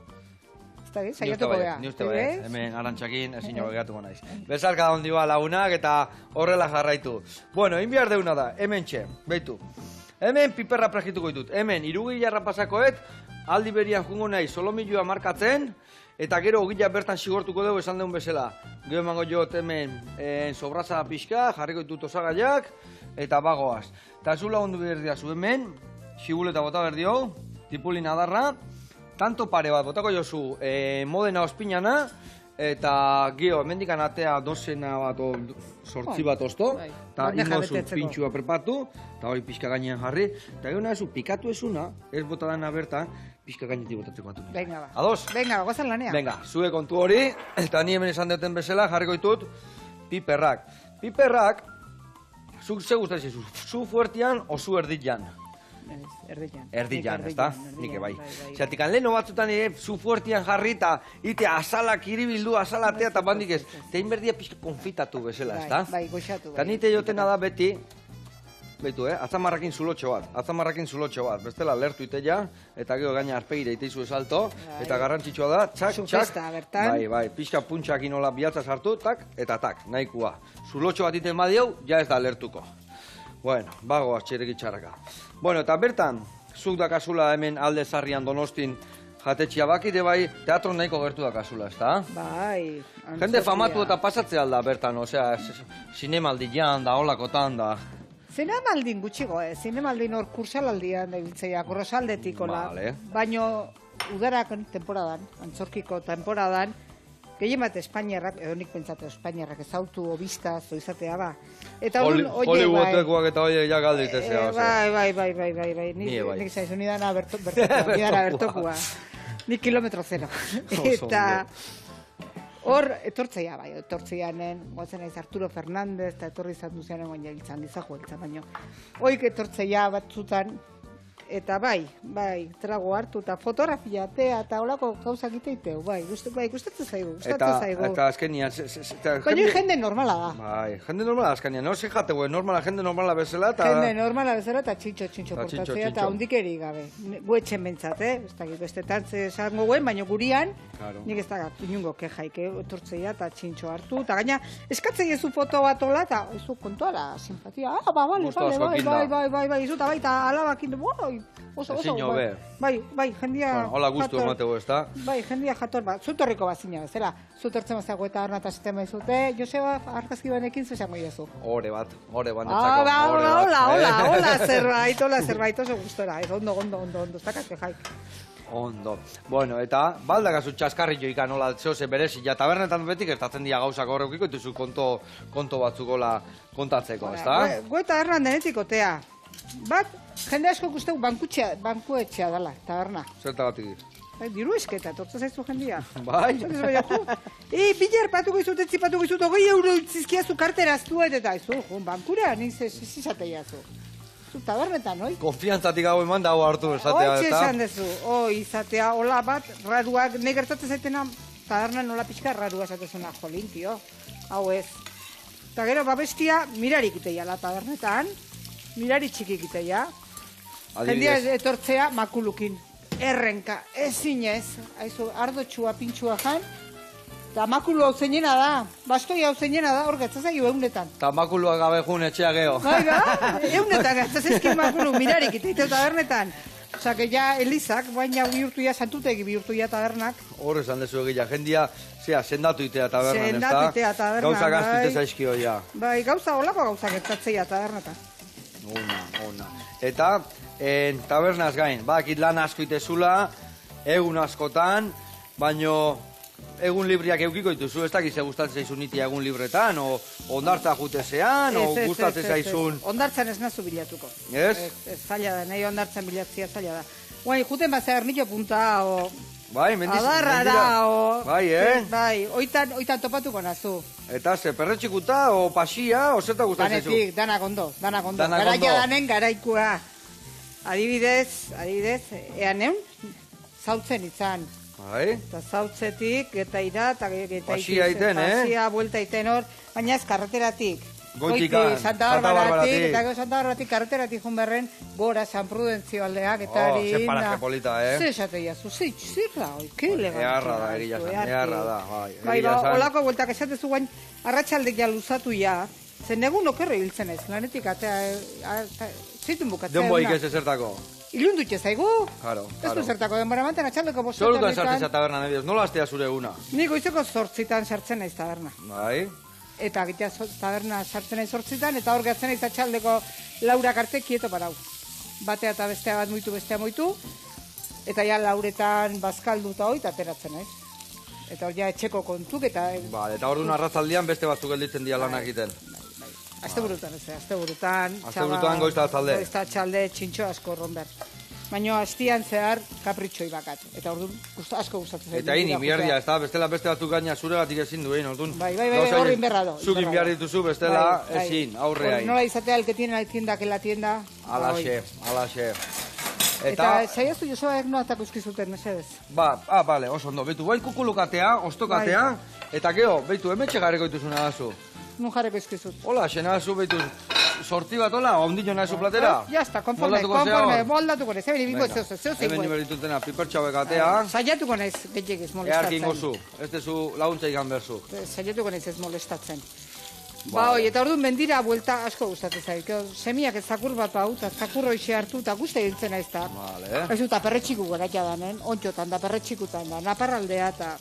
Zaiatuko beha. Ni uste bai, hemen arantxakin ezin jo begatuko naiz. Bezarka ondi ba lagunak eta horrela jarraitu. Bueno, egin behar deuna da, hemen txe, behitu. Hemen piperra pragituko ditut, hemen irugilarra pasakoet, aldi berian jungo nahi solomilloa markatzen, eta gero ogila bertan sigortuko dugu esan deun bezala. Gero emango jot hemen sobraza pixka, jarriko ditut osagaiak, eta bagoaz. Eta zu lagundu berdia zu hemen, xibuleta bota berdio, tipulin adarra, tanto pare bat botako jozu modena ospinana, eta gero hemendikan atea dozena bat o sortzi bat osto, eta ingozu pintxua prepatu, eta hori pixka gainean jarri, eta gero nahezu pikatu ezuna, ez bota dana bertan, pixka gainetik botatzeko batu. Venga, ba. Ados? Venga, gozan lanean. Venga, zue kontu hori, eta ni hemen esan duten bezala jarriko ditut piperrak. Piperrak, zuk ze gustatzen zu, zu fuertian o zu erditan? Erditan, ez da? Nik bai. Zertikan leheno batzutan zu fuertian jarri eta ite azalak iribildu, azalatea eta bandik ez. Tein berdia pixka konfitatu bezala, ez da? Bai, goxatu. Eta nite jotena da beti, behitu, atzamarrakin zulotxo bat, bestela lertu iteia, eta gero gaina arpegira iteizu esalto, eta garrantzitsua da, txak, bai, pixka puntxakin hola bihatza sartu, tak, eta tak, nahikoa. Zulotxo bat iten badiau, ja ez da lertuko. Bueno, bagoaz txerek itxarraka. Bueno, eta bertan, zuk dakazula hemen Alde Zaharrian Donostin jatetxia bakite bai, teatro nahiko gertu dakazula, ez da? Bai. Jende famatu eta pasatzea alda bertan, osea, zinemaldian da, holakotan da. Zinemaldin gutxigo, zinemaldin hor kursalaldian da biltzea, Korrosaldetik hola. Vale. Baino, udarak temporadan, antzorkiko temporadan, gehien bat Espainiarrak, edo nik pentsatu Espainiarrak ezautu obistaz, izatea ba. Eta orduan, Hollywoodekoak eta horiek ja galditezea. Bai. Nik zaizu, nidana bertokua. Nik kilometro zero. Eta hor, etortzeia bai, etortzeianen, goazen naiz Arturo Fernández, eta etorri izan duzean egon jailtzan, gizaju eltzan, baino. Hoik etortzeia batzutan, eta bai, trago hartu, eta fotografia, eta holako gauzak iteiteu, gustatzen zaigu. Eta azkenian... Baina jende normala da. Bai, jende normala azkenian, no? Zejate, jende normala bezala, eta... Jende normala bezala, eta txintxo portatzea, eta ondikeri gabe. Guetxen bentsat, ez da, beste tantze esango guen, baina gurian, nik ez da inungo kejaik, etortzeia, eta txintxo hartu, eta gaina, eskatzei ezu foto bat ola, eta ezu kontuara, simpatia, bai, izu, eta baita alabakin, oso, bai, jendia... Hola guztu ematego, ez da? Bai, jendia jator, zutorriko bazina bezala, zutortzen bazago eta arna eta sistema izute, Joseba argazki banekin zesango iazu. Hore bat netzako. Hola, zerbait, oso gustora, ez, ondo, zakatze jaik. Ondo. Bueno, eta baldakazu txaskarri joika nola zehoz berezi, ja tabernetan betik ertatzen dira gauzak horrekiko, ituzu konto batzukola kontatzeko, ez da? Gu eta erran denetik otea. Bat, jende asko guztau bankuetxea dela, taberna. Zertagatik? Diru esketa, tortza zaizu jendia. Bai? Biler patuko izut, etzipatuko izut, 20 euro zizkiazu karteraztu eta izu, bankura, nintzen izateiazu. Zu tabernetan, oi? Konfiantzatik hau eman dago hartu esatea, eta? Esan dezu, izatea, hola bat, raruak, nahi gertatzen zaitena, tabernan nola pixka rarua esatezuna, jolin, tio, hau ez. Eta gero, babestia, mirarik iteia la tabernetan, mirari txikik iteia, jendia etortzea makulukin, errenka, ezinez, haizu, ardotxua, pintxua jan, eta makulu hau zeinena da, bastoi hau zeinena da, hor gatzazaio eunetan. Eta makulua gabe jun etxea geho. Bai, eunetan gatzazaizkin makulu, mirarik iteiteu tabernetan. Osake, ja, Elizak, baina bihurtu ja, santutegi bihurtu ja tabernak. Hor esan dezu egia, jendia, sendatu itea tabernan, ez da? Sendatu itea tabernan, bai. Gauza gaztute zaizkio, ja. Bai, olako gauza gertatzeia tabernetan. Ona. Eta, tabernaz gain, bakit lan asko itezula, egun askotan, baino egun libriak eukiko dituzu, ez dakiz gustatzen zaizun itia egun libretan, o ondartza jutezean, o gustatzen zaizun... Ondartzan ez nazu bilatuko. Ez? Ez zaila da, nahi ondartzan bilatzia zaila da. Guai, juten bat zehar nio punta, o... Bai, mendira... Adarrara, o... Bai, Bai, oitan topatuko nazu. Eta ze, perretxikuta, o pasia, o zerta gustatzen zaizu? Danetik, danak ondo. Garaia danen garaikua. Adibidez, ean eun, zautzen izan. Bai. Eta zautzetik, eta ira, eta pasia iten, pasia, buelta iten hor, baina ez karreteratik. Goitikan, Santa Barbaratik, eta gero Santa Barbaratik karreteratik junberren, gora San Prudentzio aldeak, eta hori... Ze paraje polita, Ze esate jazu, zirra, oi, ke elegante. Eharra da, bai. Bai, olako bueltak esatezu guain, arratsaldek ja luzatu ja, zen egun okerre hiltzen ez, lanetik atea, zeitun bukatzea. Denboik ez ezertako. Ilun dutxe zaigu? Claro. Ez du zertako denbora manten, atxaldeko bostetan. Zolutan sartzen taberna, nebioz, nola astea zure eguna? Nik goizeko 8 sartzen naiz taberna. Bai. Eta gitea taberna sartzen naiz 8 eta hor gatzen naiz atxaldeko 4 arte kieto parau. Batea eta bestea bat moitu, bestea moitu, eta ja 4etan bazkaldu eta hoi, eta ateratzen naiz. Eta hor ja etxeko kontuk, eta... Ba, eta hor duen arratzaldian beste batzuk gelditzen dira lanak egiten. Asteburutan ez, asteburutan goizta atzalde. Goizta atzalde, txintxo asko ronber. Baina astian zehar kapritxoi bakat. Eta orduan asko gustatzen zaitu. Eta ini, mierdia, ez da, bestela beste batzuk gaina zuregatik ezin duen, orduan. Bai, horrin berra do. Zuk inbiar dituzu, bestela ezin, aurreain. Nola izatea el que tiene la tienda que la tienda. Alaxe. Eta saiazu Joseba egno atako izkizuten, mesedez. Bale, oso ondo. Betu, bai kukulukatea, ostokatea, eta geho, betu, emetxe gareko dituzuna dazu. Nun jarreko izkizut. Hola, xena dazu, betu, sorti bat, hola, ondino nahi zu platera? Ya está, konforme, moldatuko naiz, ebeni bingo zeu zeu. Hemen niberitutena, pipertxauek atea. Saiatuko naiz, gehiagiz molestatzen. Earkin gozu, ez dezu laguntza ikan berzu. Saiatuko naiz ez molestatzen. Ba, oi, eta orduan mendira buelta asko gustatzen zaik. Semiak ez zakur bat hau, eta zakur hoxe hartu, eta guzti hiltzen aiz da. Vale. Ez dut, perretxiku garaia danen, ontxotan da, perretxikutan da, naparraldea, eta...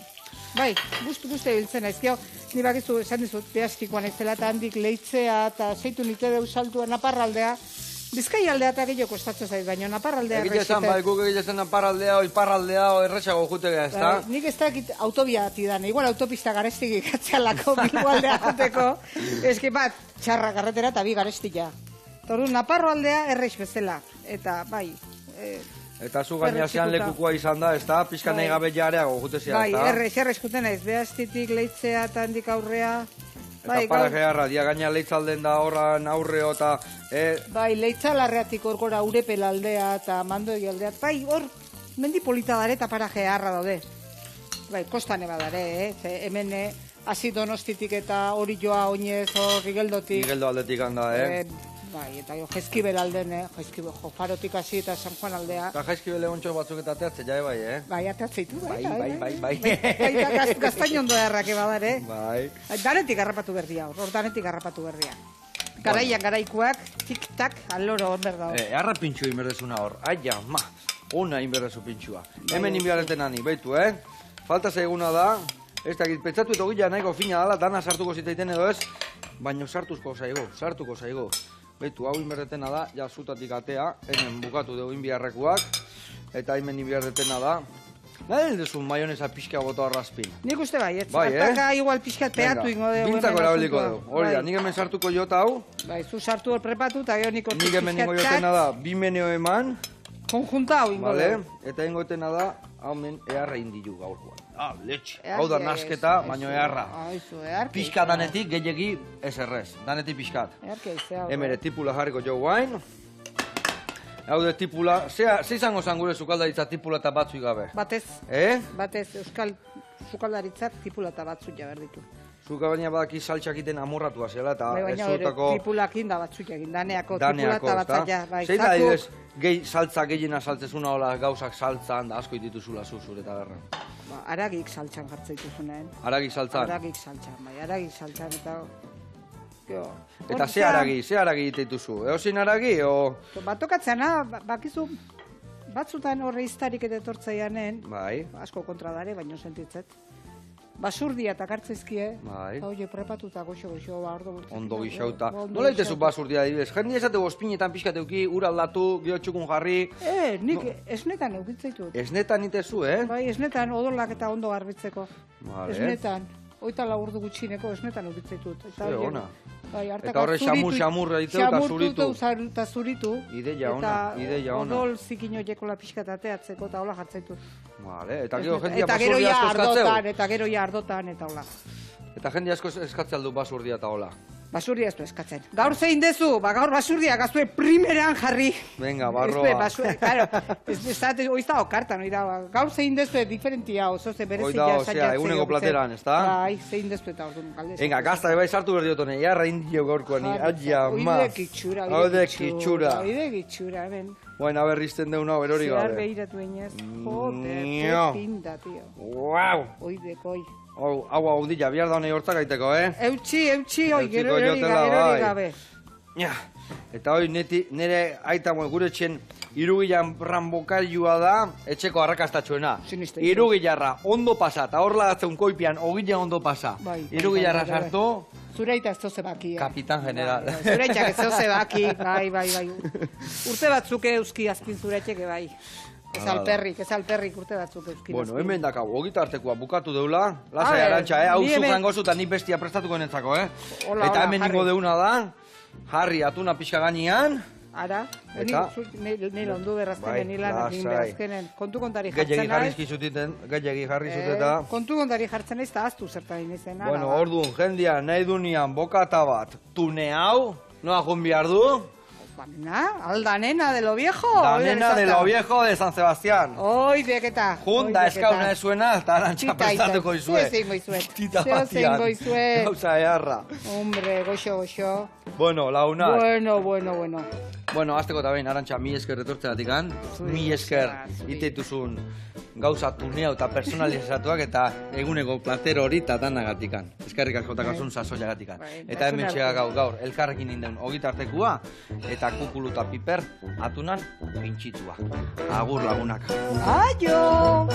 Bai, guzti hiltzen aiz. Ni bakizu, esan dizut, behaztikoan ez dela, eta handik leitzea, eta zeitu nite deu saltua naparraldea, Bizkai aldea eta gehiago kostatzen zait, baina naparraldea Egitezen, bai, guk egitezen naparraldea, iparraldea, erresago jutega, ez da? Nik ez dakit autobia atidan, igual autopista garestik ikatzealako Bilbo aldea joteko, eski bat, txarra karretera eta bi garestia. Torun, Naparro aldea errex bezala, eta bai... Eta zu gainazean lekukua izan da, ez da? Pizka nahi gabe jareago jutezia, ez da? Bai, errex juten naiz, behaztitik, leitzea eta handik aurrea... Eta parajearra, dia gaina leitzalden da horran aurreo eta... Bai, leitzalarreatik orgora Urepel aldea eta Mandoegi aldea. Bai, hor, mendi polita dare eta parajearra daude. Bai, kostane badare, ze hemen hasi Donostitik eta hori joa oinez hor Igeldotik. Igeldo aldetik handa, Bai, eta Jaizkibel alden, Jaizkibel Farotik hasi eta San Juan aldea. Eta Jaizkibel egontxo batzuk eta ateatze, jae bai, Bai, ateatze ditu, bai. Bai. Eta gaztainondo errake badare. Bai. Danetik harrapatu berria, hor danetik harrapatu berria. Garaian garaikuak, tik-tak, aloro hon berda hor. Arra pintxu inberdezuna hor, aia, ma, ona inberdezu pintxua. Hemen inbiareten ani, baitu, Falta zaiguna da, ez dakit, pentsatu eta gila nahiko fina dala, dana sartuko ziteiten edo ez, baina sartuko zaigo. Baitu, hau inberdetena da, ja zutatik atea, hemen bukatu dugu inbiarrekuak, eta hemen inbiardetena da. Nahi dezun maionesa pixka boto arrazpin. Nik uste bai, ez? Bai, Artaka igual pixkat peatu ingo dugu. Bintzako erabiliko dugu. Hori da, nik hemen sartuko jota hau. Bai, zu sartu hor prepatu eta gero nik Nik hemen ingo jotena da, bi meneo eman. Konjunta hau ingo dugu. Eta ingo jotena da, hau men eharra indilu gaurkoan. Letxe. Hau da nasketa, baino eharra. Pixka danetik, gehiagi ez errez. Danetik pixkat. Hemere tipula jarriko jo guain. Hau de tipula, ze izango zan gure sukaldaritza tipula eta batzuk gabe? Batez. Batez, euskal sukaldaritzak tipula eta batzuk jaber ditu. Zuka baina badaki saltsak iten amorratua zela eta ez zutako... Tipulakin da batzuk egin, daneako tipula eta batzak bai. Zein da idez, saltza gehiena saltzezuna hola gauzak saltzan da asko dituzula zure taberran? Aragik saltzan jartzen dituzunen. Aragik saltzan? Aragik saltzan, bai, aragik saltzan eta... Eta ze aragi dituzu? Eozin aragi, o...? Batokatzena, bakizu, batzutan horre iztarik eta etortzaianen, asko kontra dare, baino sentitzet. Basurdia eta kartzeizkie, eta hori prepatuta goxo, ordo bultzik. Ondo gixauta. Nola itezu basurdia adibidez? Jendi esate ospinetan pixkateuki, ura aldatu, gero txukun jarri... Nik esnetan eukitzaitu. Esnetan itezu, Bai, esnetan, odolak eta ondo garbitzeko. Esnetan. Oita laburdu gutxineko esnetan eukitzatut. Ze ona. Eta horre xamurra ditu eta zuritu. Eta zuritu. Ideia ona. Eta odol zikin horieko lapiskat ateatzeko eta hola jartzaitut. Eta gero jendia basurdia asko eskatzeu. Eta gero ja ardotan eta hola. Eta jendia asko eskatzea du basurdia eta hola. Basurdia ez du eskatzen. Gaur zein dezu, gaur basurdia gaztue primeran jarri. Venga, barroa. Claro, hoiz da okartan, gaur zein dezu diferentia, oso ze berezik ja osea, eguneko plateran, ez da? Bai, zein dezu eta orduan galdez. Venga, gazta bai sartu berdiotone, jarra indio gaurkoan, aia, ma. Oide kitxura, hemen. Bueno, berrizten deuna, berori gabe. Zehar behiratu einez, joder, pinta, tio. Wow! Oidekoi. Hau dila, bihar da honei hortzak aiteko, Eutxi, hoi, gero erori gabe. Eta hoi, nire aita gure etxen irugilan rambokailua da, etxeko arrakastatxoena. Irugilarra, ondo pasa, eta hor lagatzen koipian, ogila ondo pasa. Irugilarra sartu... Zureita ez zoze baki, Kapitan General. Zureitak ez zoze baki, bai. Urte batzuk euski azpin zureitek, bai. Ez alperrik urte batzuk euskil. Bueno, hemen dakau, ogita artekoa bukatu deula. Lasai arantxa, hau zuzango zu eta ni bestia prestatuko netzako, Eta hemen ningo deuna da, jarri atuna pixka gainean. Ara, nire ondu berraztenen nilan egin berazkenen. Kontu kontari jartzen Gehiagi jarri zuteta. Kontu kontari jartzen ez, eta aztu zertan inizen. Bueno, orduan, jendia nahi dunian bokata bat, tune hau, noa jun behar du? Aldanena de lo viejo. Danena de lo viejo de San Sebastián. Oideketa. Junda eskauna ezuena, eta arantxa prestatuko izue. Tita batian. Gauza eharra. Hombre, goxo. Bueno, launak. Bueno. Bueno, azteko eta behin, arantxa, mi esker retortzeratik mi esker iteituzun gauza tuneo eta personalizatuak eta eguneko plater hori eta danagatik. Eskerrik askotakazun sasoiagatik. Eta hemen txegak gaur, elkarrekin indeun ogitartekua eta kukulu eta piper atunan pintxitua. Agur lagunak. Aio!